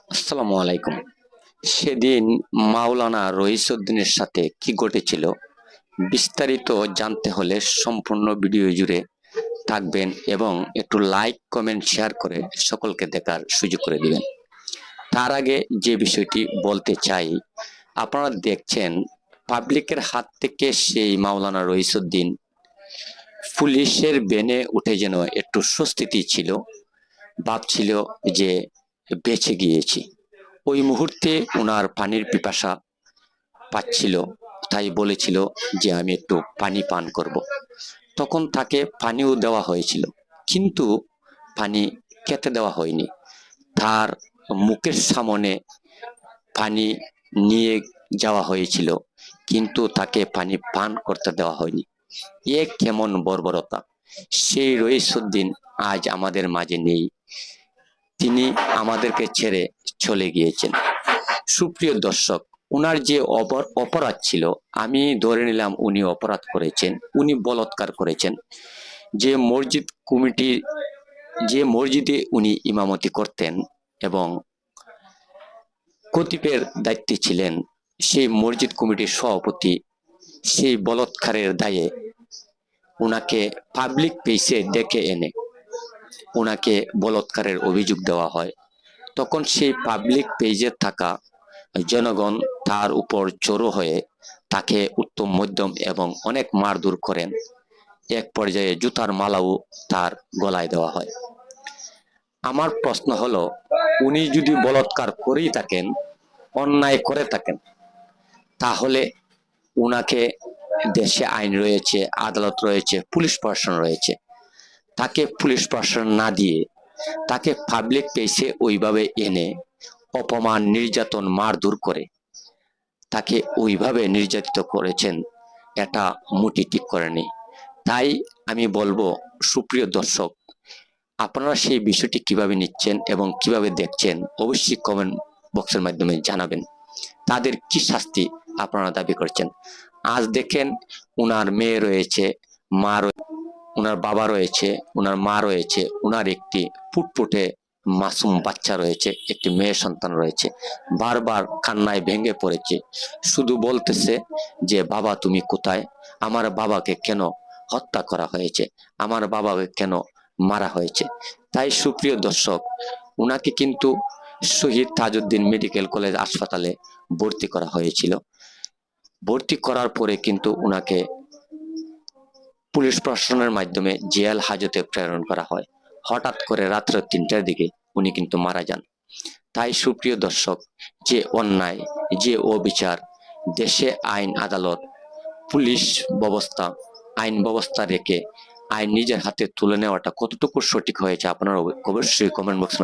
আসসালামু আলাইকুম। সেদিন মাওলানা রইসউদ্দিনের সাথে কি ঘটেছিল বিস্তারিত জানতে হলে সম্পূর্ণ ভিডিও জুড়ে থাকবেন এবং একটু লাইক কমেন্ট শেয়ার করে সকলকে দেখার সুযোগ করে দিবেন। তার আগে যে বিষয়টি বলতে চাই, আপনারা দেখছেন পাবলিকের হাত থেকে সেই মাওলানা রইসউদ্দিন পুলিশের বেনে উঠে যেন একটু স্বস্তিতে ছিল, ভাবছিল যে বেঁচে গিয়েছি। ওই মুহূর্তে ওনার পানির পিপাসা পাচ্ছিল, তাই বলেছিল যে আমি একটু পানি পান করব। তখন তাকে পানিও দেওয়া হয়েছিল, কিন্তু পানি খেতে দেওয়া হয়নি। তার মুখের সামনে পানি নিয়ে যাওয়া হয়েছিল, কিন্তু তাকে পানি পান করতে দেওয়া হয়নি। এ কেমন বর্বরতা! সেই রইসউদ্দিন আজ আমাদের মাঝে নেই, তিনি আমাদেরকে ছেড়ে চলে গিয়েছেন। সুপ্রিয় দর্শক, উনার যে অপরাধ ছিল, আমি ধরে নিলাম উনি অপরাধ করেছেন, উনি বলাৎকার করেছেন। যে মসজিদ কমিটি, যে মসজিদে উনি ইমামতি করতেন এবং খতিবের দায়িত্বে ছিলেন, সেই মসজিদ কমিটির সভাপতি সেই বলাৎকারের দায়ে উনাকে পাবলিক প্লেসে ডেকে এনে উনাকে বলাৎকারের অভিযোগ দেওয়া হয়। তখন সেই পাবলিক পেজে থাকা জনগণ তার উপর জড়ো হয়ে তাকে উত্তম মধ্যম এবং অনেক মারধর করেন। এক পর্যায়ে জুতার মালাও তার গলায় দেওয়া হয়। আমার প্রশ্ন হলো, উনি যদি বলাৎকার করেই থাকেন, অন্যায় করে থাকেন, তাহলে উনাকে দেশে আইন রয়েছে, আদালত রয়েছে, পুলিশ প্রশাসন রয়েছে, তাকে পুলিশ প্রশাসন না দিয়ে তাকে পাবলিক প্লেসে ওইভাবে এনে অপমান, নির্যাতন, মারধর করে তাকে ওইভাবে নির্যাতিত করেছেন, এটা মোটেই ঠিক করেনি। তাই আমি বলবো, সুপ্রিয় দর্শক, আপনারা সেই বিষয়টি কিভাবে নিচ্ছেন এবং কিভাবে দেখছেন অবশ্যই কমেন্ট বক্সের মাধ্যমে জানাবেন। তাদের কি শাস্তি আপনারা দাবি করছেন? আজ দেখেন, উনার মেয়ে রয়েছে, উনার বাবা রয়েছে, উনার মা রয়েছে, উনার একটি ফুটফুটে মাসুম বাচ্চা রয়েছে, একটি মেয়ে সন্তান রয়েছে। বারবার কান্নায় ভেঙে পড়েছে, শুধু বলতেছে যে বাবা তুমি কোথায়, আমার বাবাকে কেন হত্যা করা হয়েছে, আমার বাবাকে কেন মারা হয়েছে। তাই সুপ্রিয় দর্শক, উনাকে কিন্তু শহীদ তাজউদ্দিন মেডিকেল কলেজ হাসপাতালে ভর্তি করা হয়েছিল। ভর্তি করার পরে কিন্তু উনাকে পুলিশ প্রশাসনের মাধ্যমে জেল হাজতে প্রেরণ করা হয়। হঠাৎ করে রাত্র 3টার দিকে উনি কিন্তু মারা যান। তাই সুপ্রিয় দর্শক, যে অন্যায়, যে অবিচার, দেশে আইন আদালত, পুলিশ ব্যবস্থা, আইন ব্যবস্থা রেখে আইন নিজের হাতে তুলে নেওয়াটা কতটুকু সঠিক হয়েছে, আপনারা অবশ্যই কমেন্ট বক্সে